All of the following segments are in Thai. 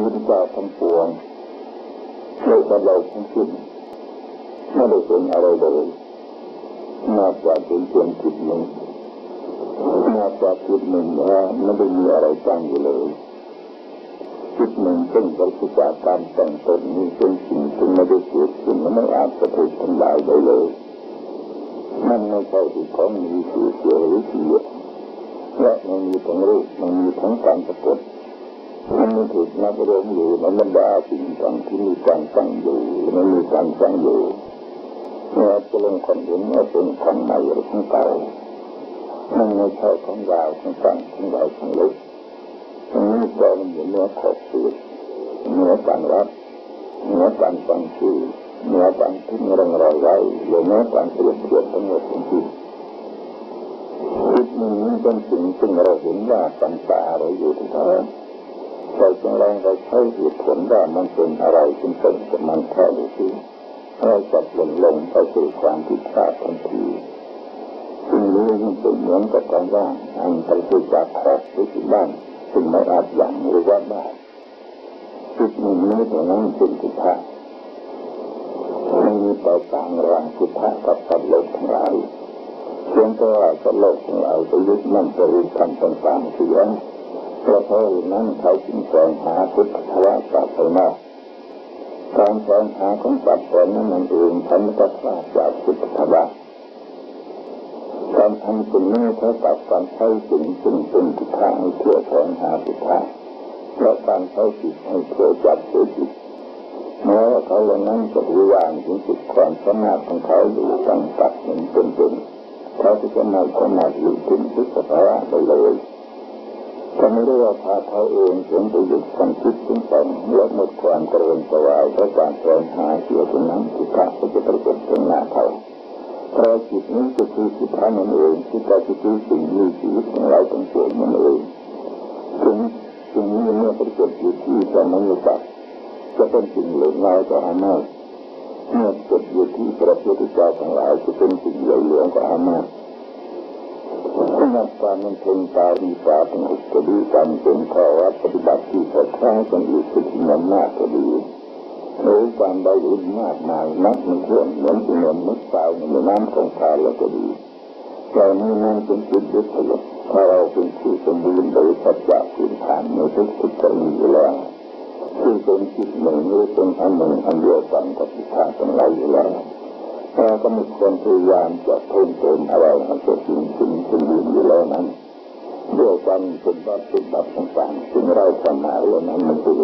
พุทธเจ้าทั้งปวงโดยตลอดทั้งสิ้นไม่ได้เป็นอะไรเลยนอกจากเป็นเพียงจิตหนึ่งนอกจากจิตหนึ่งแล้วไม่ได้มีอะไรตั้งอยู่เลยจิตหนึ่งซึ่งปราศจากการแต่งตนนี้เป็นสิ่งที่ไม่ได้เกิดขึ้นและไม่อาจจะถูกทำลายได้เลยนั่นไม่ใช่ที่ของมีสีเขียวหรือสีและมันมีทั้งรูปมันมีทั้งการปรากฏมันไม่ถูกนับรวมอยู่ในบรรดาสิ่งต่างที่มีการตั้งอยู่และมีการตั้งอยู่เมื่อจะลงความเห็นว่าเป็นของใหม่หรือของเก่ามันไม่ใช่ของยาวของสั้นของใหญ่ของเล็กตรงนี้ก็มันอยู่เนื้อขอบเขตเนื้อการรับเนื้อการฟังชื่อเนื้อการทิ้งรังรอยไว้หรือเนื้อการเปรียบเทียบทั้งหมดทั้งสิ้นจิตนี้เป็นสิ่งซึ่งเราเห็นว่าสังสารเราอยู่ที่นั่นเราจงลองเราใช้เหตุผลว่ามันเป็นอะไรจึงเป็นกับมันแค่ดูสิเราจับลงไปสู่ความผิดพลาดทันทีซึ่งนี้มันเป็นเหมือนกับการว่าอันไปสู่จากคอหรือที่บ้านซึ่งไม่อาจอย่างหรือว่าได้จิตนี้เท่านั้นเป็นพุทธะไม่มีต่อต่างระหว่างพุทธะกับสัตว์โลกทั้งหลายเพียงแต่ว่าสัตว์โลกทั้งหลายไปยึดมั่นไปยึดคำต่างๆที่ว่าเพราะนั้นเขาจึงแสวงหาพุทธวศาสนาการแสวงหาของสัตว์นั้นมันเองทำให้พลาดจากพุทธวะการทำสิ่งนี้เท่ากับการใช้สิ่งซึ่งเป็นพุทธะให้เพื่อแสวงหาพุทธะเพราะการใช้จิตให้เพื่อจับตัวจิตแม้ว่าเขาเหล่านั้นจะรู้วางถึงจุดความสามารถของเขาอยู่ตั้งตัดหนึ่งเป็นเขาจะไม่สามารถหลุดถึงพุทธภาวะได้เลยถ้าไม่ได้ว่าพาเขาเองจนไปหยุดความคิดถึงแต่งและหมดความกระวนกระวายเพราะการแสวงหาเกี่ยวกับนั้นที่ข้าจะประกอบตรงหน้าเขาเพราะจิตนี้ก็คือสุดท้ายนั่นเองที่จะคือสิ่งมีชีวิตของเราทั้งปวงนั่นเองถึงนี้เมื่อประกอบอยู่ที่จะไม่รู้จักจะเป็นสิ่งเหลือน้อยก็หาไม่เมื่อประกอบอยู่ที่พระพุทธเจ้าทั้งหลายจะเป็นสิ่งเหลือก็หาไม่นับการมันเป็นตาดีตาเป็นอุปดีการเป็นข้อวัดปฏิบัติที่สดใสกันอีกสิ่งนั้นมากก็ดีหรือการได้ยินมากมายนักมันเพื่อนเหมือนที่เหมือนมุกสาวในน้ำของทานแล้วก็ดีเรานี้นั่นเป็นจุดยึดถือถ้าเราเป็นผู้สมบูรณ์โดยสัจจะพื้นฐานในทุกๆกรณีอยู่แล้วซึ่งเป็นจิตหนึ่งหรือเป็นอันหนึ่งอันเดียวกันกับที่ทานทั้งหลายอยู่แล้วแต่ก็มีคนพยายามจะเพิ่มเติมอะไรให้เกิดสิ่งยืนอยู่แล้วนั้นด้วยการเป็นบัตรต่างๆซึ่งเราทำมาแล้วนั้นมันคือ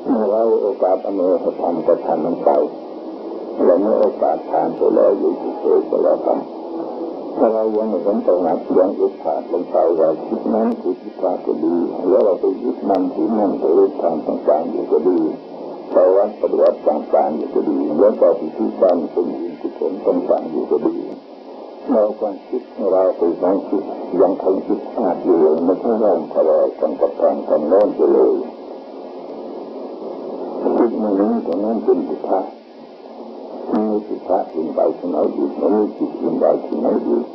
เมื่อเราโอกาสอเมริกาทำก็ทำมันไปและเมื่อโอกาสทานไปแล้วอยู่เฉยๆก็แล้วกันถ้าเรายังไม่เห็นตรงนั้นยังยึดขาดลงไปว่าคิดนั้นคือคิดขาดก็ดีแล้วเราไปยึดมันถือมันไปยึดทางต่างๆอยู่ก็ดีภาวะปฏิบัติต่างๆอยู่ก็ดีแล้วก็ที่การเป็นกุศลต่างๆอยู่ก็ดีเราความคิดเราไปฟังคิดยังคงคิดขาดอยู่ไม่ใช่เรื่องทะเลาะกันกับทางกันโน้นไปเลยคิดมันนี้ตรงนั้นเป็นจิตะมีจิตะอินไปที่ไหนอีกมีจิตอินไปที่ไหนอีก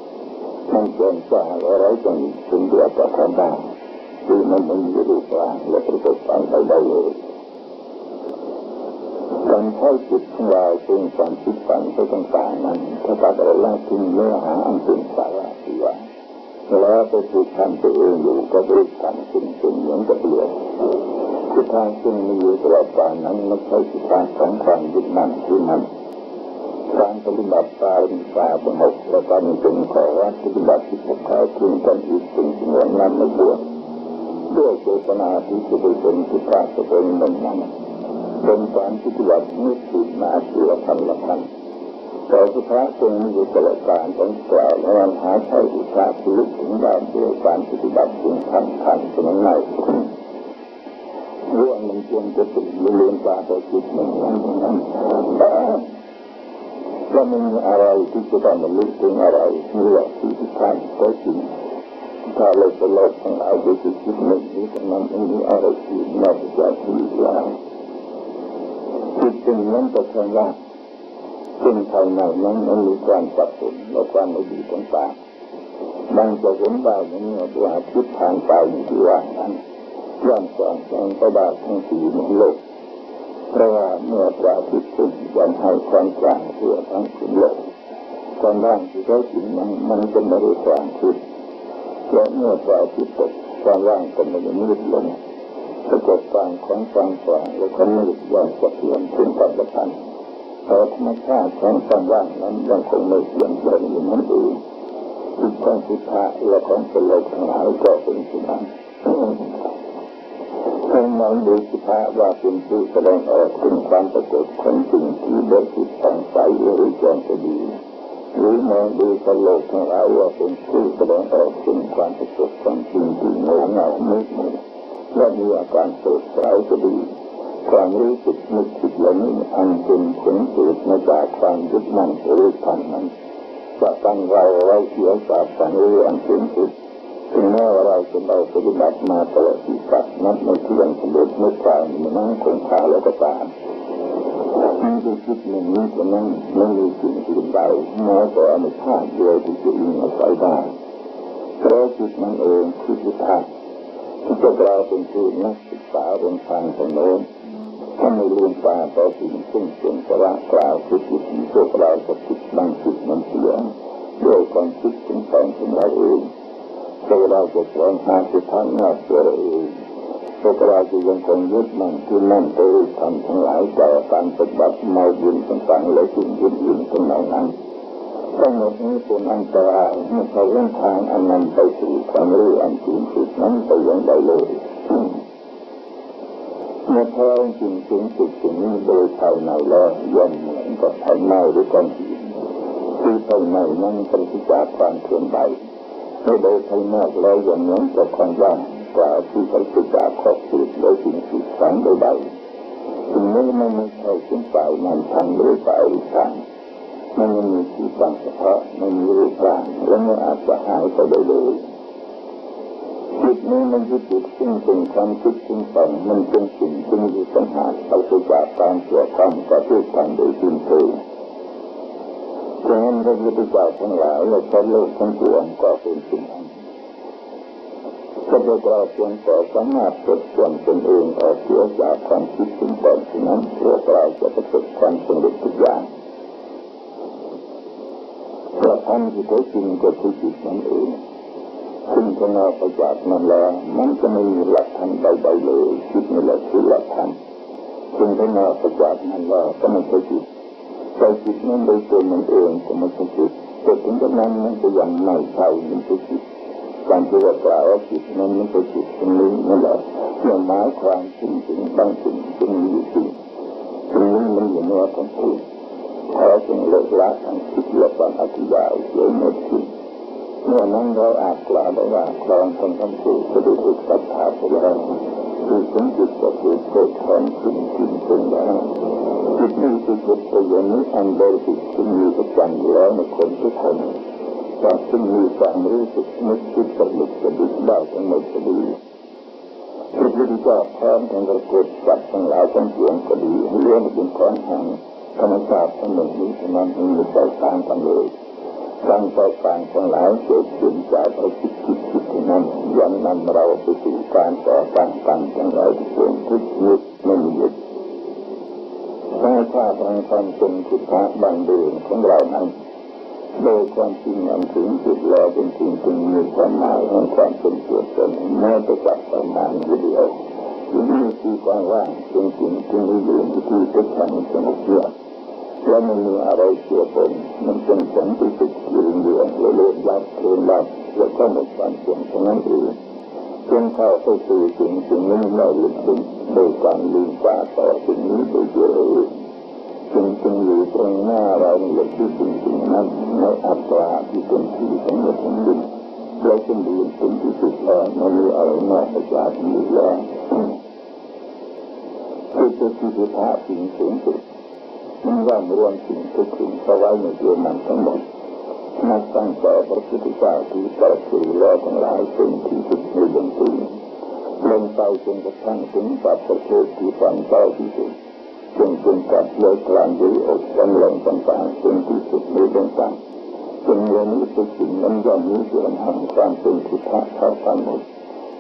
มันเป็นจะอะไรกันเป็นเรื่องกับความบ้าคือมันไม่มีรูปร่างและประสบการณ์ใดๆเลยการใช้จิตของเราเป็นความคิดฝันไปต่างๆนั้นถ้าเราละทิ้งเนื้อหาอันเป็นสาระที่ว่าแล้วไปฝึกทำตัวเองอยู่ก็บริกรรมสิ่งเหมือนกับเรือคือทางซึ่งมีอยู่ตลอดกาลนั้นไม่ใช่คือทางของความยึดมั่นที่มันการปฏิบัติตามสาสงบและการเป็นข้อวัดปฏิบัติที่พวกเขาพึงกันอีกสิ่งที่เหมือนนั้นไม่ควรด้วยเจตนาที่จะไปเป็นที่การจะเป็นนั้นเป็นการปฏิบัตินึกถึงมาเชื่อทันละทันแต่สุภาพตรงนี้อยู่ตลอดกาลต้องกล่าวและมันหาใช้อุตสาหะลึกถึงด้านด้วยการปฏิบัติถึงทันฉะนั้นไม่เรื่องมันควรจะเป็นเรื่องตาต่อจิตมันนั้นแล้วมันมีอะไรที่จะต้องมันลึกถึงอะไรนี่แหละที่ท่านก็จริงถ้าเราจะลดทั้งหลายโดยจิตหนึ่งนี้แต่มันมีอะไรที่นอกจากที่แล้วจิตเป็นนั้นก็แค่ว่าซึ่งภายในนั้นมันมีความสับสนและความไม่ดีต่างๆบางจะเห็นได้ในเมื่อว่าทิศทางไปอยู่ที่ว่านั้น ย่อมสอนแสงพระบาททั้งสี่ในโลกเพราะว่าเมื่อพระอาทิตย์ขึ้นย่อมให้ความกลางทั่วทั้งผืนโลกความว่างที่แท้จริงมันจะไม่ได้กลางขึ้นและเมื่อพระอาทิตย์ตกความว่างก็ไม่ได้มืดลงสะกดความของความสว่างและความมืดย่อมสะเทือนถึงความประทันเพราะธรรมชาติของความว่างนั้นยังคงไม่เปลี่ยนแปลงอยู่นั่นเองจิตของพุทธะและของสโลกทั้งหลายก็เป็นเช่นนั้นให้มองดูพุทธะว่าเป็นผู้แสดงออกถึงความปรากฏของสิ่งที่บริสุทธิ์ผ่องใสหรือแจ่มใสดีหรือมองดูสโลกทั้งหลายว่าเป็นผู้แสดงออกถึงความปรากฏของสิ่งที่โง่เง่ามืดมนและมีอาการโศกเศร้าก็ดีความรู้สึกนึกคิดเหล่านี้อันเป็นผลเกิดมาจากความยึดมั่นหรือทางนั้นจะตั้งเราเสียจากฝันรู้อันเป็นสุดถึงแม้ว่าเราจะได้ปฏิบัติมาตลอดชีวิตนับไม่เที่ยงสมบูรณ์ไม่กลางมันนั่งคงคาแล้วก็ตามมีแต่คิดหนึ่งนี้จะนั่งไม่มีสิ่งอื่นใดแม้แต่อนุภาพเดียวที่จะอิงอาศัยได้เพราะจิตนั้นเองคือพุทธะที่พวกเราเป็นผู้นักศึกษาเรื่องทางตรงโน้นถ้าไม่ลืมตาต่อสิ่งซึ่งเป็นสาระกล่าวคือจิตที่พวกเราจะคิดบางจิตมันเสียด้วยความคิดถึงตอนของเราเองพวกเราจะสอนหาสิทางหน้าตัวเองพวกเราจะยังคงยึดมั่นที่นั่นไปทำทั้งหลายต่อการปฏิบัติมาบุญต่างๆและสิ่งอื่นๆทั้งหลายนั้นทั้งหมดนี้เป็นอันตรายเมื่อเขาเล่นทางอันนั้นไปสู่ความรู้อันสูงสุดนั้นไปยังใดเลยเมื่อเขาจริงสูงสุดถึงนี้โดยภายในแล้วย่อมเหมือนกับภายในหรือก้อนหินที่ภายในนั้นปราศจากความเคลื่อนไหวไม่โดยภายนอกแล้วอย่างนั้นกับความว่างกล่าวที่ปราศจากขอบเขตและสิ่งกีดขวางใดๆถึงนี้มันไม่ใช่เป็นฝ่ายนั้นทางหรือฝ่ายอีกทางมันยังมีที่ตั้งเฉพาะไม่มีรูปร่างและไม่อาจจะหายไปได้เลยจิตนี้มันยึดติดซึ่งเป็นความคิดซึ่งแต่งมันเป็นสิ่งที่มีปัญหาเอาไปจากการเกี่ยวข้องกับรูปทางโดยสิ้นเชิงฉะนั้นพระพุทธเจ้าทั้งหลายและชาวโลกทั้งปวงก็เป็นสิ่งนั้นพระพุทธเจ้าควรจะสามารถปลดปล่อยตนเองออกเสียจากความคิดซึ่งแต่งฉะนั้นพวกเราจะประสบความสำเร็จทุกอย่างเพราะท่านที่แท้จริงก็คือจิตนั่นเองซึ่งถ้านอกจากนั้นแล้วมันจะไม่มีหลักธรรมใดๆเลยจิตนี่แหละคือหลักธรรมซึ่งถ้านอกจากนั้นแล้วก็ไม่ใช่จิตแต่จิตนั้นโดยตัวมันเองก็ไม่ใช่จิตแต่ถึงกระนั้นมันก็ยังไม่ใช่มันเป็นจิตการที่ว่ากล่าวว่าจิตนั้นไม่ใช่จิตตรงนี้นั่นแหละยังหมายความถึงบางสิ่งที่มีอยู่จริงตรงนี้มันอยู่ในว่าทั้งคู่ขอจงเลิกละทางคิดและความอธิบายเสียหมดสิ้นเมื่อนั้นเราอาจกล่าวได้ว่าครองคนทั้งคู่จะได้ถูกศรัทธาไปแล้วคือสมจิตก็คือเกิดความจริงเป็นแล้วจิตนี้คือจิตประโยชน์นี้อันบริสุทธิ์ที่มีประจำอยู่แล้วในคนทุกคนแต่ซึ่งมีความรู้สึกนึกคิดสนุกสนุกได้ทั้งหมดก็ดีพระพุทธเจ้าพร้อมทั้งประกฏสัตว์ทั้งหลายทั้งปวงก็ดีเรื่องเป็นของแห่งธรรมชาติทั้งหมดนี้ฉะนั้นมีใจต่างกันเลยการใจต่างทั้งหลายเกิดขึ้นจากความคิดนั้นย่อมนำเราไปสู่การต่อต้านกันทั้งหลายที่เป็นทุกข์ยึดไม่มียึดถ้าทางความเป็นพุทธะบางเดินของเรานั้นโดยความจริงอันถึงจุดแล้วเป็นจริงจึงมีความหมายของความเป็นตัวตนแม้แต่จับประมาณเดียวหรือมีที่ความว่างเป็นจริงที่มีอยู่ที่เป็นธรรมสงบเยือกและไม่มีอะไรเชื่อปนมันเป็นผลที่สุดยืนเยือกและเลื่อนลับเลื่อนลับและก็หมดความเชื่อตรงนั้นเองเพียงเข้าไปสู่สิ่งนี้เราลึกซึ้งโดยการลืมตาต่อสิ่งนี้โดยเดียวจึงอยู่ตรงหน้าเราอย่างที่สิ่งนั้นในอัตราที่เป็นที่สมมติสมดุลเราจึงดูเป็นที่สุดแล้วไม่มีอะไรนอกจากนี้แล้วคือจะที่สุดท้ายสิ่งสูงสุดมันว่ารวมสิ่งทุกสิ่งเข้าไว้ในตัวมันทั้งหมดนักตั้งแต่พระพุทธเจ้าที่ตรัสรู้แล้วทั้งหลายเป็นที่สุดในดวงตาลงไปจนกระทั่งถึงสัพพะเทศที่ฝันเจ้าที่สุดจนเป็นกับเลือกกลางยืดอกจำลองต่างๆเป็นที่สุดในดวงตาจนเรื่องนี้ทุกสิ่งนั้นย่อมมีส่วนแห่งความเป็นพุทธะเท่ากันหมด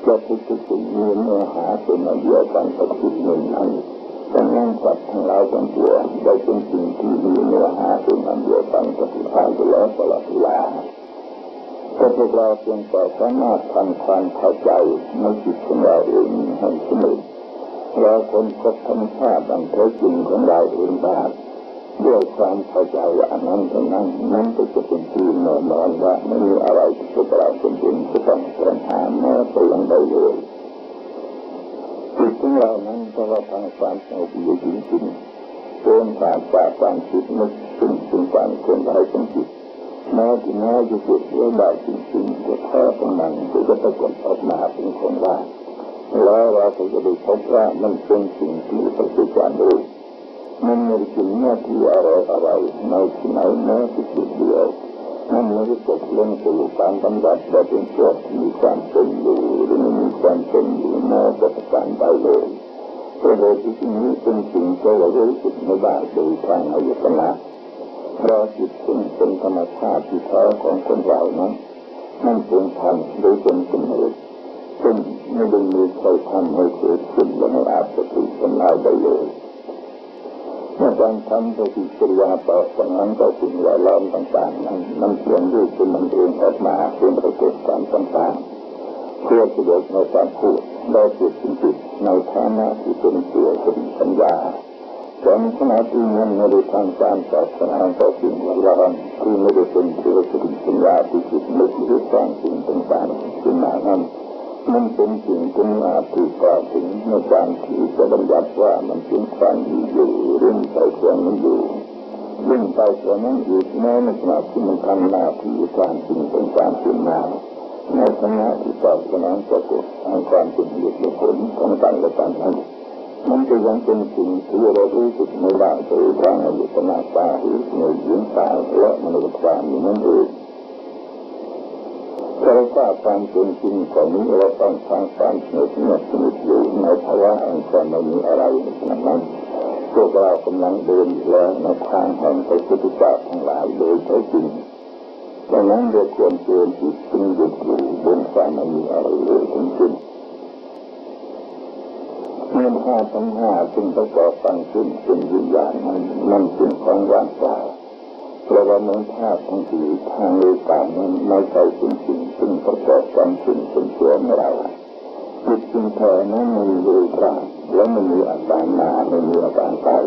ก็ทุกสิ่งมีเนื้อหาเป็นอันเดียวกันกับจิตหนึ่งนั้นดังนั้นสัตว์ทั้งหลายทั้งปวงได้เป็นสิ่งที่มีเนื้อหาเป็นอันเดียวกันกับที่ผ่านไปแล้วตลอดเวลาแต่พวกเราเพียงแต่สามารถทำความเข้าใจในจิตของเราเองให้สนิทเราคนพบธรรมชาติอันแท้จริงของเราเองได้ด้วยความเข้าใจว่าอันนั้นตรงนั้นนั่นก็จะเป็นที่แน่นอนว่าไม่มีอะไรที่พวกเราเป็นจริงจะต้องปัญหาแม้แต่อย่างใดเลยจิตของเรานั้นเพราะว่าทางความสงบอยู่จริงๆเกินผ่านจากความคิดนึกถึงความเคลื่อนไหวของจิตแม้ที่น้อยที่สุดเรื่องใดจริงๆก็แท้ของมันก็จะปรากฏออกมาเป็นคนว่าแล้วเราก็จะได้พบว่ามันเป็นสิ่งที่ประสิทธิ์การรู้มันไม่ได้เป็นหน้าที่อะไรในที่ไหนแม้ที่สุดเดียวมันไม่ได้ตกลงสู่การบำบัดแบบเป็นส่วนมีความเป็นอยู่หรือไม่มีความเป็นอยู่แม้แต่ประการใดเลยเพราะเหตุที่นี้เป็นสิ่งที่เรารู้สึกไม่ได้โดยทางอายตนะเพราะจิตซึ่งเป็นธรรมชาติที่แท้ของคนเรานั้นมันเป็นธรรมโดยเป็นกำเนิดซึ่งไม่ได้มีใครทำให้เกิดขึ้นและไม่อาจจะถูกทำลายได้เลยเมื่อการทำปฏิกิริยาต่อจากนั้นต่อสิ่งแวดล้อมต่างๆนั้นมันเปลี่ยนรูปเป็นมันเองออกมาเป็นปรากฏการณ์ต่างๆเพื่อประโยชน์ในการพูดได้เกิดขึ้นจิตในฐานะที่เป็นตัวเป็นปัญญาแต่ในขณะที่มันไม่ได้ทำการศาสนาต่อสิ่งแวดล้อมที่ไม่ได้เป็นตัวเป็นปัญญาที่คิดนึกหรือสร้างสิ่งต่างๆขึ้นมานั้นมันเป็นสิ่งที่อาจถูกกล่าวถึงในการที่จะบัญญัติว่ามันเป็นความอยู่เรื่องไปเรื่องนั้นอยู่เรื่องไปเรื่องนั้นอีกแม้ในขณะที่มันทำหน้าที่การสิ่งต่างๆขึ้นมาในขณะที่ตอบสนองปรากฏทางความเป็นเหตุและผลของกันและกันนั้นมันก็ยังเป็นสิ่งที่เรารู้สึกไม่ได้โดยทางอายตนะตาหูจมูกลิ้นกายและมโนความอยู่นั่นเองถ้าเราทราบความเป็นจริงของนี้เราต้องทางความสงบเงียบสงบอยู่ในภาวะอันความไม่มีอะไรในขณะนั้นพวกเรากำลังเดินอยู่แล้วในทางแห่งพระพุทธเจ้าทั้งหลายโดยแท้จริงดังนั้นเราควรเตือนจิตซึ่งหยุดอยู่บนความไม่มีอะไรเลยทั้งสิ้นเมื่อห้าทั้งห้าซึ่งประกอบกันขึ้นเป็นวิญญาณมันเป็นของว่างเปล่าเพราะว่าเมื่อธาตุทั้งสี่ทางโลกานั้นไม่ใช่เป็นสิ่งซึ่งประกอบกันขึ้นเป็นตัวของเราจิตจึงแท้นั้นไม่มีรูปร่างและไม่มีอาการมาไม่มีอาการตาย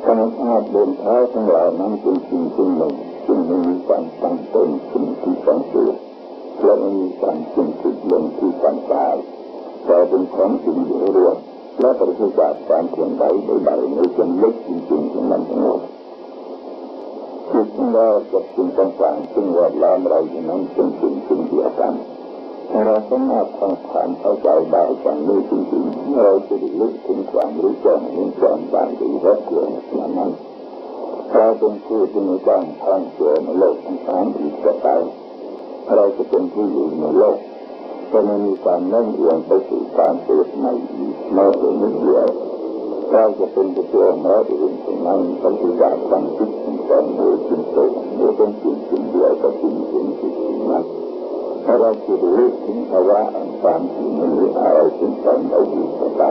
ธรรมชาติบนเท้าของเรานั้นเป็นสิ่งซึ่งหนึ่งซึ่งไม่มีการตั้งต้นสิ่งที่ตั้งเกิดและไม่มีการสิ้นสุดลงที่ตั้งตายแต่เป็นของสิ่งอยู่รวมและปราศจากการเคลื่อนไหวใดๆในส่วนลึกจริงๆของมันทั้งหมดจิตของเรากับสิ่งต่างๆซึ่งแวดล้อมเราอยู่นั้นเป็นสิ่งเดียวกันเราสามารถทำความเข้าใจได้จากนี้จริงๆเราจะได้ลึกถึงความรู้แจ้งเห็นแจ้งบางหรือรับเกิดในนั้นเราเป็นผู้ที่มีการทางเกิดในโลกทั้งสามอีกต่อไปเราจะเป็นผู้อยู่ในโลกก็ไม่มีการนั่งเอียงไปสู่การเกิดใหม่อีกแม้แต่นิดเดียวเราจะเป็นตัวแม้แต่อื่นตรงนั้นปฏิบัติความคิดความโดยจริงโดยเป็นสิ่งเดียวกับสิ่งนั้นถ้าเราจะรู้ถึงภาวะอันความที่มันมีอะไรสิ่งต่างๆอยู่กับเรา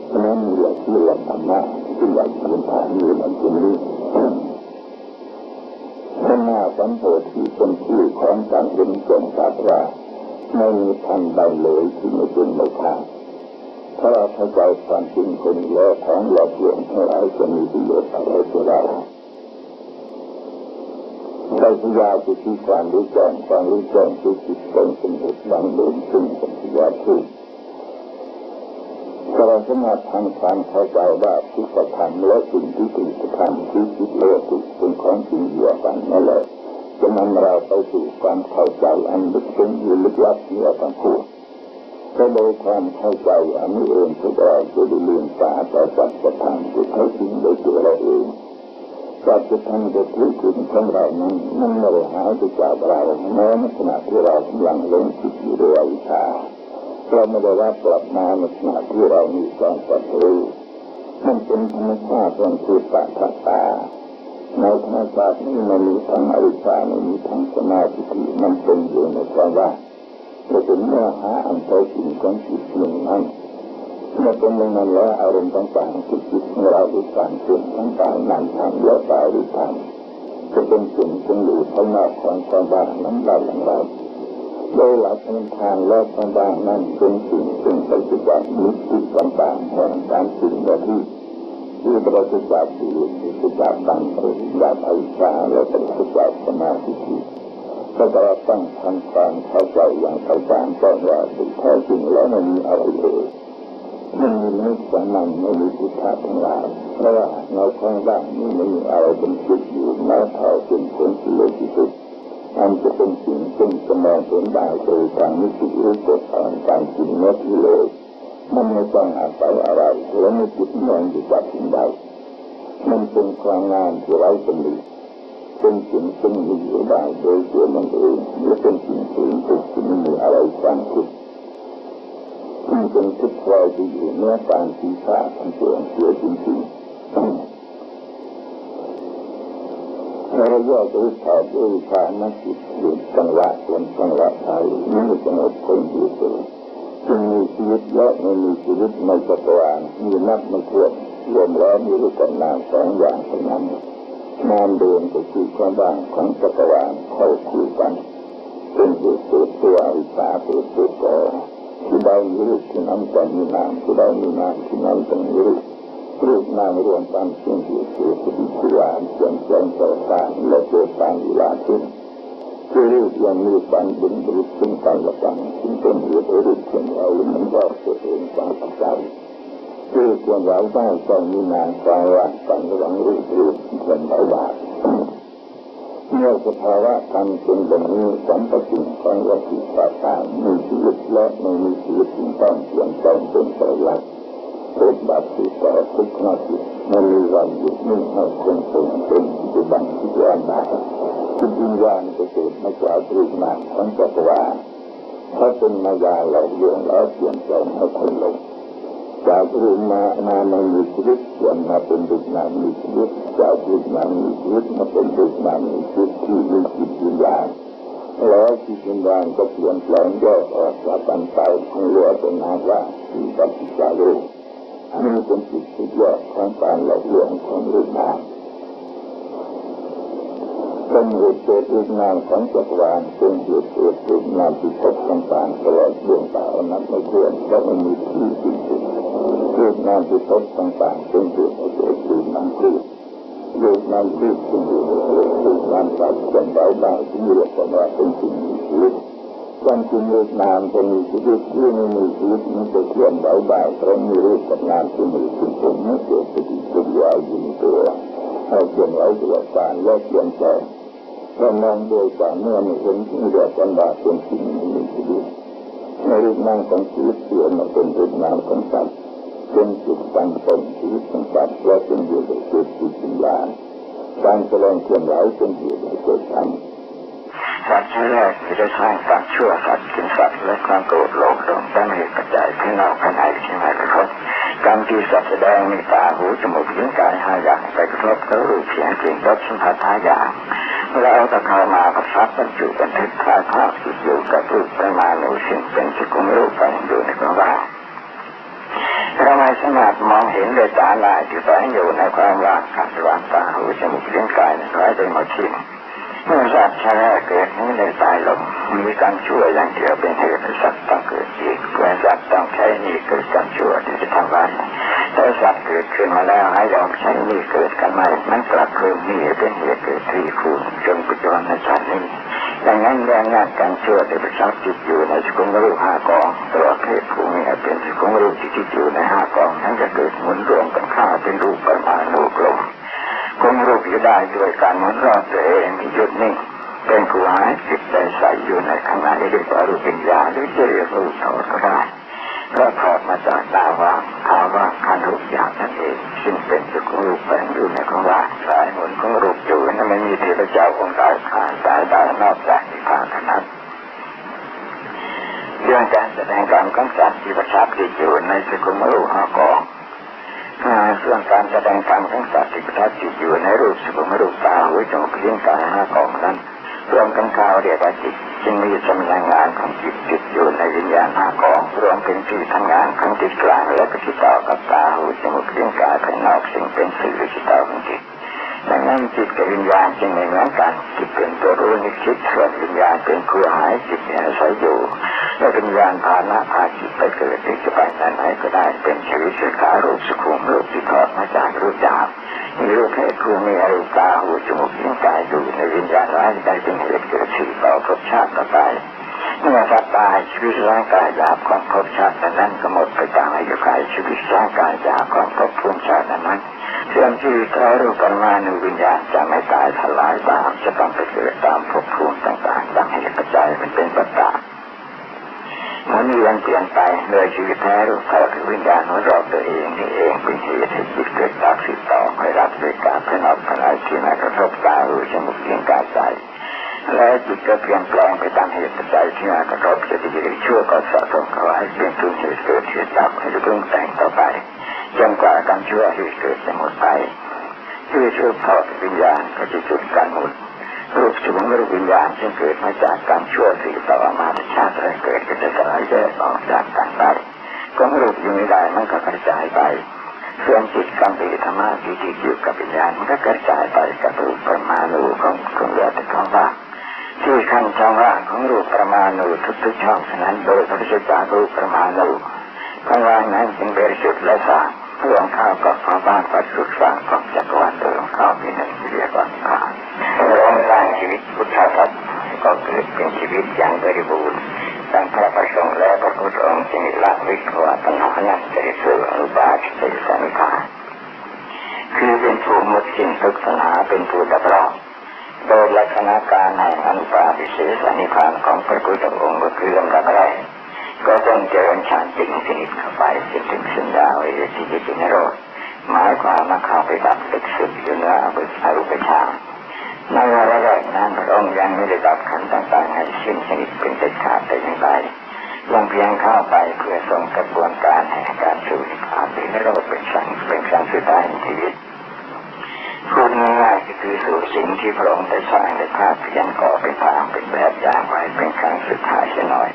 เพราะนั้นเรื่องที่เราทำมาที่เราทำผ่านนี้มันเป็นเรื่องข้างหน้าสัมโพธิเป็นที่ของการเป็นจงตรัสว่าไม่มีทางใดเลยที่ไม่เป็นไม่ทางถ้าเราเข้าใจความจริงคนแล้วของหลอกลวงให้เราจะมีประโยชน์อะไรกับเราใช้ปัญญาคือที่ความรู้แจ้งคือจิตเป็นเหตุบังเดินซึ่งเป็นปัญญาคือถ้าเราสามารถทำความเข้าใจว่าทุกขธรรมและสิ่งที่ถูกทำที่คิดเลือกเป็นของจริงเดียวกันนั่นแหละจะนำเราไปสู่ความเข้าใจอันลึกซึ้งลึกลับที่เราต้องพูดก็โดยความเข้าใจอันนี้เองพวกเราจะได้เรียนตาต่อสัจธรรมที่แท้จริงโดยตัวเราเองสัจธรรมจะรู้ถึงของเรานั้นมันไม่ได้หายไปจากเราแม้ในขณะที่เรากำลังหลงผิดอยู่ด้วยอวิชชาเราไม่ได้รับกลับมาในขณะที่เรามีความสัตย์รู้มันเป็นธรรมชาติของจิตตตาในธรรมชาตินี้มันมีทั้งอวิชชามันมีทั้งสมาธิมันเป็นอยู่ในความว่า เราถึงเนื้อหาอันแท้จริงของจิตหนึ่งนั้นเมื่อเป็นอย่างนั้นแล้วอารมณ์ต่างๆที่จิตของเราหรือการเกิดต่างๆนั้นทางและกายหรือทางจะเป็นสิ่งที่อยู่ภายนอกของความว่างนั้นเราอย่างไรโดยหลักทางและความว่างนั้นเป็นสิ่งซึ่งปฏิบัติมิติต่างๆแห่งการสิ่งใดที่ปราศจากกิเลสปราศจากตัณหาปราศจากอวิชชาและปราศจากสมาธิก็จะต้องทำความเข้าใจอย่างเข้าใจก่อนว่าแท้จริงแล้วไม่มีอะไรเลยไม่มีนิสสันนังไม่มีพุทธะทั้งหลายเพราะว่าในข้างล่างนี้ไม่มีอะไรเป็นจุดอยู่แม้เท่าเป็นผลที่เลวที่สุดอันจะเป็นสิ่งซึ่งจะมองเห็นได้โดยทางนิสิตหรือตัวการจริงเนื้อที่เลยมันไม่ต้องอาศัยอะไรและไม่จิตมองอยู่กับสิ่งใดมันเป็นความงามที่ไร้สมบูรณ์เป็นสิ่งซึ่งมีอยู่ได้โดยตัวมันเองและเป็นสิ่งสูงสุดที่ไม่มีอะไรสร้างขึ้นมันเป็นทุกข์ใจที่อยู่เนื้อการศีรษะทั้งตัวเสียจริงๆเราแยกรู้ชอบรู้ชานักจิตอยู่จังหวะส่วนจังหวะไทยนี่สงบคงอยู่ตัวจึงมีชีวิตและไม่มีชีวิตในจักรวาลมีนับไม่ถ้วนรวมแล้วมีรูปนามสองอย่างเท่านั้นนามเดิมก็คือความว่างของจักรวาลเข้าคู่กันเป็นเหตุเกิดตัวอวิชชาเกิดตัวก่อที่ใดมีรูปที่นั้นต้องมีนามที่ใดมีนามที่นั้นต้องมีรูปรูปนามรวมกันซึ่งเหตุเกิดปฏิกิริยาเปลี่ยนแปลงต่อการและเกิดการเวลาขึ้นคือรูปยังมีการดึงดูดซึ่งกันและกันซึ่งเป็นเหตุรูปของเรามันก็ตัวเองความปัจจัยคือควรเราได้ต้องมีนามความว่างกันระหว่างรูปควรเราว่าเมื่อสภาวะธรรมเป็นแบบนี้สัมปชัญญะของวัตถุต่างๆมีชีวิตและไม่มีชีวิตจึงต้องเปลี่ยนแปลงเป็นไปอย่างเกิดดับติดต่อทุกนาทีไม่มีวันหยุดนิ่งให้คงทรงเป็นปัจจุบันที่ยาวนานจิตวิญญาณจะเกิดมาจากรูปนามของจักรวาลถ้าเป็นมายาหลอกลวงแล้วเปลี่ยนแปลงให้คนหลงจากรูปนามมีชีวิตเปลี่ยนมาเป็นรูปนามมีชีวิตจากรูปนามมีชีวิตมาเป็นรูปนามมีชีวิตที่มีจิตวิญญาณแล้วจิตวิญญาณก็เปลี่ยนแปลงแยกออกจากกันไปของเหลือเป็นนามว่าที่ปฏิจจารูปนี่เป็นจิตที่แยกของการหลอกลวงของรูปนามเป็นเหตุเกิดรูปนามของจักรวาลเป็นเหตุเกิดรูปนามที่พบต่างๆตลอดดวงตาอนัตไม่เที่ยงและไม่มีที่สิ้นสุดรูปนามที่พบต่างๆเป็นเหตุเกิดรูปนามที่รูปนามที่เป็นเหตุเกิดรูปนามสัตว์เป็นได้ที่เรียกว่าเป็นสิ่งมีชีวิตความจริงรูปนามจะมีชีวิตที่ไม่มีชีวิตมันจะเคลื่อนไหวได้เพราะมีรูปกับนามที่มีสิ่งเป็นไม่เกิดปฏิกิริยาอยู่ในตัวให้เคลื่อนไหวตัวการและเปลี่ยนแปลงเรามองโดยการเมื่อไม่เห็นที่เรียกว่าเป็นสิ่งมีชีวิตในรูปนามของชีวิตเปลี่ยนมาเป็นรูปนามของสัตว์เป็นจุดตั้งต้นชีวิตของสัตว์และเป็นเหตุให้เกิดจิตวิญญาณการแสดงเคลื่อนไหวเป็นเหตุให้เกิดธรรมสัตว์ชั้นแรกที่ได้สร้างความชั่วสัตว์กินสัตว์และความโกรธโลภหลงตั้งเหตุปัจจัยที่นอกภายในที่ไม่กระทบการที่สัตว์แสดงมีตาหูจมูกลิ้นกาย5อย่างไปกระทบกับรูปเสียงกลิ่นรสสัมผัส5อย่างแล้วเอาตะเข้ามาประทับบรรจุบันทึกถ่ายภาพติดอยู่กับรูปประมาณหนูสิ่งเป็นสกุลรูปไปอยู่ในความว่างเราไม่สามารถมองเห็นโดยตาลายที่แฝงอยู่ในความว่างขัดระหว่างตาหูจมูกลิ้นกายคล้ายได้หมดสิ้นเมื่อสัตว์ชั้นแรกเกิดนี้ในตายลงมีการชั่วอย่างเดียวเป็นเหตุให้สัตว์ต้องเกิดอีกเพื่อสัตว์ต้องใช้นี่เกิดการชั่วที่จะทำไว้ถ้าสัตว์เกิดขึ้นมาแล้วให้ยอมใช้นี่เกิดกันใหม่มันกลับเพิ่มนี่เป็นเหตุเกิดที่คูณจนปัจจุบันในชาตินี้ดังนั้นแรงงานการชั่วที่ประชาติอยู่ในสกุลรูป5 กองตัวเพศผู้มีเป็นสกุลรูปที่อยู่ใน5 กองนั้นจะเกิดหมุนรวมกันข้าเป็นรูปประมาณรูปลมคงรูปอยู่ได้ด้วยการหมุนรอบตัวเองที่หยุดนิ่งเป็นผู้หายจิตใจใส่อยู่ในข้างในเรียกว่ารูปปัญญาหรือจะเรียกรูปถอดก็ได้ก็ถอดมาจากตาว่าขันธ์รูปอย่างนั่นเองซึ่งเป็นสกุลรูปแฝงอยู่ในของว่าสายหมุนของรูปอยู่นั้นไม่มีเทพเจ้าองค์ใดขาดสายได้นอกจากนิพพานเท่านั้นเรื่องการแสดงกรรมของสัตว์ที่ประทับอยู่ในสกุลรูป5 กองส่วนการแสดงกรรมของสัตว์ที่ประทับอยู่ในรูปสกุลรูปตาหูจมูกลิ้นกาย5 กองนั้นรวมกันเข้าเรียกว่าจิต จึงมีสำนักงานของจิตติดอยู่ในวิญญาณ5ของรวมเป็นที่ทำงานของจิตกลางและติดต่อกับตาหูจมูกลิ้นกายภายนอกซึ่งเป็นสื่อติดต่อของจิตดังนั้นจิตกับวิญญาณจึงไม่เหมือนกันจิตเป็นตัวรู้นึกคิดส่วนวิญญาณเป็นผู้หายจิตอาศัยอยู่และวิญญาณพานะพาจิตไปเกิดที่จะไปไหนก็ได้เป็นชีวิตศึกษารูปสุขุมรูปที่ทอดมาจากรูปหยาบมีรูปเพศผู้มีอรูปตาหูจมูกลิ้นกายอยู่ในวิญญาณร้ายได้เป็นเหตุเกิดสืบต่อภพชาติต่อไปเมื่อสัตว์ตายชีวิตร่างกายหยาบของภพชาตินั้นก็หมดไปตามอายุขัยชีวิตร่างกายหยาบของภพภูมิชาตินั้นส่วนชีวิตรูปปรมาณูวิญญาณจะไม่ตายทลายตามจะต้องไปเกิดตามภพภูมิต่างๆตามเหตุปัจจัยมันเป็นปัจจัยมันมีวันเปลี่ยนไปโดยชีวิตแท้รูปเขาคือวิญญาณของเราตัวเองนี่เองเป็นเหตุให้จิตเกิดจากสืบต่อคอยรับด้วยการภายนอกภายในที่มากระทบตาหูจมูกลิ้นกายใจและจิตก็เปลี่ยนแปลงไปตามเหตุปัจจัยที่มากระทบจะดีหรือชั่วก็สะสมเข้าให้เป็นทุนเหตุเกิดเหตุดับให้ปรุงแต่งต่อไปจนกว่าการชั่วเหตุเกิดจะหมดไปที่ชั่วเขาวิญญาณก็จะจุดการหมดรูปสูงรูปวิญญาณซึ่งเกิดมาจากการชั่วสืบต่อมาชาติแรกเกิดก็จะสลายแยกออกจากกันไปก็รูปอยู่ไม่ได้มันก็กระจายไปส่วนจิตกรรมปิธรรมะที่ติดอยู่กับวิญญาณมันก็กระจายไปกับรูปประมาณูของเรือแต่ของว่างที่ขั้นช่องว่างของรูปประมาณูทุกๆช่องฉะนั้นโดยพระพุทธเจ้ารูปประมาณูข้างล่างนั้นจึงบริสุทธิ์และสะอาดเพื่อข้าวกับฟ้าบ้านปัจจุบันของจักรวาลโดยข้าวมีหนึ่งเรียกว่าข้าวร้องสร้างชีวิตพุทธศาสนาก็เกิดเป็นชีวิตอย่างบริบูรณ์ดังพระประสงค์และพระพุทธองค์จึงละวิขวาปัญหานั้นจะได้สู่อนุบาลจะได้สันนิษฐานคือเป็นผู้หมดสิ้นทุกปัญหาเป็นผู้ดับร้อนโดยลักษณะการแห่งอนุปาทิเสสนิพพานของพระพุทธองค์ก็คือลำดับแรกก็ต้องเจริญฌานจิตชนิดเข้าไปจนถึงสัญญาเวทีจิตนิโรธหมายความว่าเข้าไปดับตึกสุดอยู่ในอรูปฌานในวาระแรกนั้นพระองค์ยังไม่ได้ดับขันธ์ต่างๆให้สิ้นชนิดเป็นเด็ดขาดแต่อย่างใดยังเพียงเข้าไปเพื่อส่งกระบวนการแห่งการสู่นิพพานหรือนิโรธเป็นครั้งสุดท้ายในชีวิตพูดง่ายๆก็คือสู่สิ่งที่พระองค์ได้สร้างในภาพเพียงก่อเป็นทางเป็นแบบอย่างไว้เป็นครั้งสุดท้ายเสียหน่อย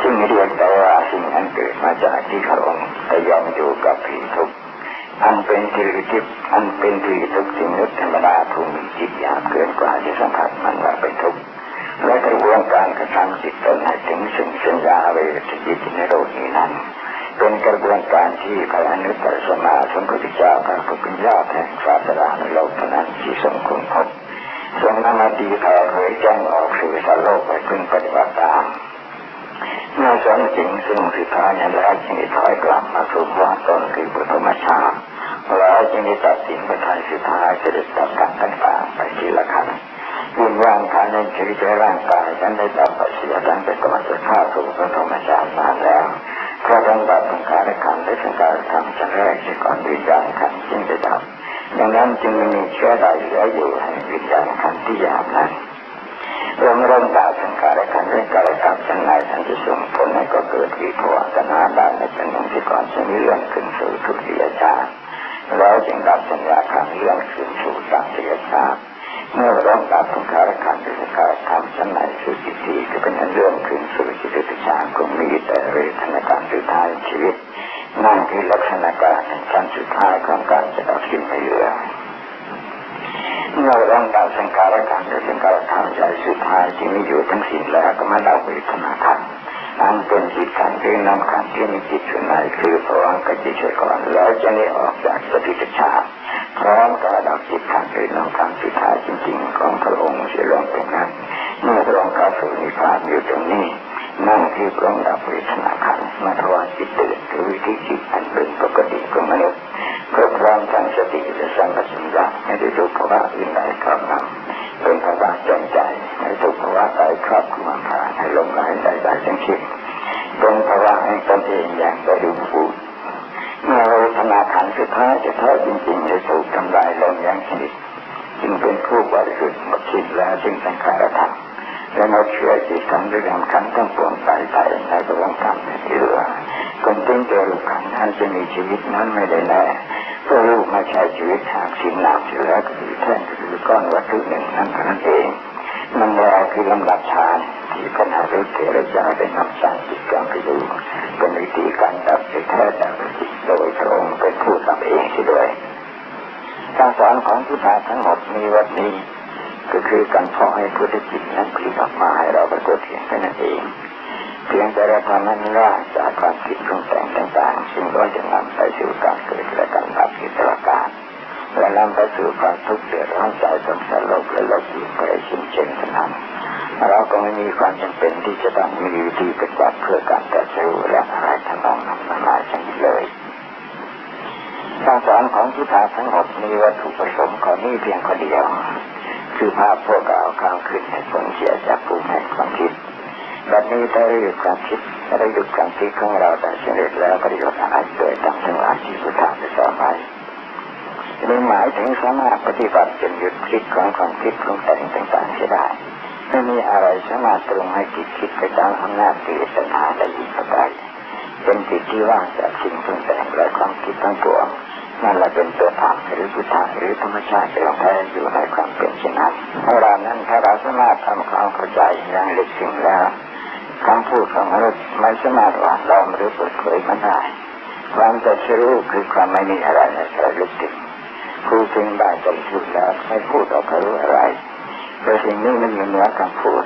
ซึ่งเรียกได้ว่าสิ่งนั้นเกิดมาจากที่พระองค์ได้ยอมอยู่กับผีทุกข์อันเป็นที่ทิพย์อันเป็นที่ทุกข์สิ่งนึกธรรมดาผู้มีจิตหยาบเกินกว่าที่สัมผัสมันว่าเป็นทุกข์และกระบวนการกระทำจิตตนให้ถึงสัญญาเวทจิตในโลกนี้นั้นเป็นกระบวนการที่พระอนุตตรสัมมาสัมพุทธเจ้าพระผู้เป็นญาติแห่งศาสนาในโลกนั้นที่ทรงคุณพบทรงนำมาดีแผ่เผยแจ้งออกสู่สารโลกไปพึงปฏิบัติตามเมื่อสอนจริงซึ่งสุดท้ายนั้นแล้วจึงได้ถอยกลับมาสู่ว่าตนคือปุถุมชาแล้วจึงได้ตัดสินไปทางสุดท้ายเสด็จดับกันต่างๆไปทีละขั้นวิญญาณภายในชีวิตร่างกายนั้นได้ดับไปเสียตั้งแต่ก่อนจะเข้าสู่ปุถุมชานานแล้วเพราะต้องดับสังขารขันธ์และสังขารธรรมชั้นแรกที่ก่อนวิญญาณขันธ์จึงได้ดับดังนั้นจึงไม่มีเชื้อใดเหลืออยู่ให้วิญญาณขันธ์ที่หยาบนั้นเริ่มดับสังขารขันธ์และกายธรรมชั้นในทันที่ส่งผลให้ก็เกิดวิภวตนาได้ในจำนวนที่ก่อนจะมีเรื่องขึ้นสู่ทุติยชาติแล้วจึงดับสัญญาขันธ์เรื่องขึ้นสู่ตติยชาติเมื่อเริ่มดับสังขารขันธ์และสังขารธรรมชั้นในสู่จิตที่จะเป็นเรื่องขึ้นสู่จิตติชาติก็มีแต่เวทนาการสุดท้ายชีวิตนั่นคือลักษณะการแห่งชั้นสุดท้ายของการจะดับสิ้นไปเหลือเมื่อร่างกายสังขารขันธ์และสังขารธรรมใจสุดท้ายที่มีอยู่ทั้งสิ้นแล้วก็มาดับเวทนาขันธ์อันเป็นจิตขันธ์ที่นำขันธ์ที่มีจิตอยู่ในคือพระองค์กับจิตเฉยก่อนแล้วจะได้ออกจากสติปัฏฐานพร้อมกับดับจิตขันธ์ที่นำขันธ์สุดท้ายจริงๆของพระองค์เสียลงตรงนั้นเมื่อพระองค์เข้าสู่นิพพานอยู่ตรงนี้นั่นคือพระองค์ดับเวทนาขันธ์มาทวารจิตตื่นหรือวิธีจิตอันเป็นปกติของมนุษย์เพื่อพร้อมทั้งสติและสัมปชัญญะไม่ได้ถูกภาวะอื่นใดครอบงำเป็นภาวะจงใจไม่ถูกภาวะใดครอบงำพาให้หลงไหลใดๆทั้งสิ้นเป็นภาวะแห่งตนเองอย่างบริบูรณ์เมื่อเวทนาขันธ์สุดท้ายจะแท้จริงๆได้ถูกทำลายลงอย่างชนิดจึงเป็นผู้บริสุทธิ์หมดสิ้นแล้วจึงสังขารธรรมและหมดเชื้อจิตขันธ์ด้วยการขันธ์ทั้งปวงไปในกระบวนการที่เหลือคนถึงจะรู้ขันธ์นั้นจะมีชีวิตนั้นไม่ได้แน่เพราะรูปไม่ใช่ชีวิตหากสิ่งหนักอยู่แล้วก็คือแท่นคือก้อนวัตถุหนึ่งนั้นเท่านั้นเอง มันรอคือลำดับฌานที่ขณะรู้เทระจาได้นำสั่งจิตการไปดูเป็นวิธีการดับจิตแท้ดับจิตโดยพระองค์เป็นผู้ทำเองที่ด้วยการสอนของพุทธะทั้งหมดมีวัดนี้ก็คือการพอให้พุทธจิตนั้นผลิตออกมาให้เราปรากฏเห็นแค่นั้นเองเพียงแต่เราทำนั้นว่าจากความคิดปรุงแต่งต่างๆซึ่งก็จะนำไปสู่การเกิดและการดับกิจการและนำไปสู่ความทุกข์เดือดร้อนใจสงสารโลกและโลกอื่นไปสิ้นเชิงเท่านั้นเราก็ไม่มีความจำเป็นที่จะต้องมีวิธีปฏิบัติเพื่อการแต่สู้และอะไรทั้งนั้นมาชนิดเลยการสอนของพุทธะทั้งหมดมีวัตถุประสงค์ข้อนี้เพียงข้อเดียวคือภาพพวกเราข้างขึ้นให้ผลเสียจากภูมิแห่งความคิดแบบนี้ถ้าเราหยุดความคิดของเราได้สำเร็จแล้วประโยชน์อะไรโดยตั้งทั้งหลายที่พุทธะได้สอนไว้นี่หมายถึงสามารถปฏิบัติจนหยุดคิดของความคิดปรุงแต่งต่างๆเสียได้ไม่มีอะไรสามารถปรุงให้จิตคิดไปตามอำนาจกิเลสตัณหาได้อีกต่อไปเป็นจิตที่ว่างจากสิ่งปรุงแต่งและความคิดทั้งปวงนั่นแหละเป็นตัวธรรมหรือพุทธะหรือธรรมชาติที่เราแท้อยู่ในความเป็นเช่นนั้นเวลานั้นถ้าเราสามารถทำความเข้าใจอย่างลึกซึ้งแล้วคำพูดของมนุษย์ไม่สามารถหวานล้อมหรือเปิดเผยมันได้ความจะรู้คือความไม่มีอะไรในใจลึกซึ้งผู้ถึงได้ใจพูดแล้วไม่พูดออกรู้อะไรแต่สิ่งนี้มันอยู่เหนือคำพูด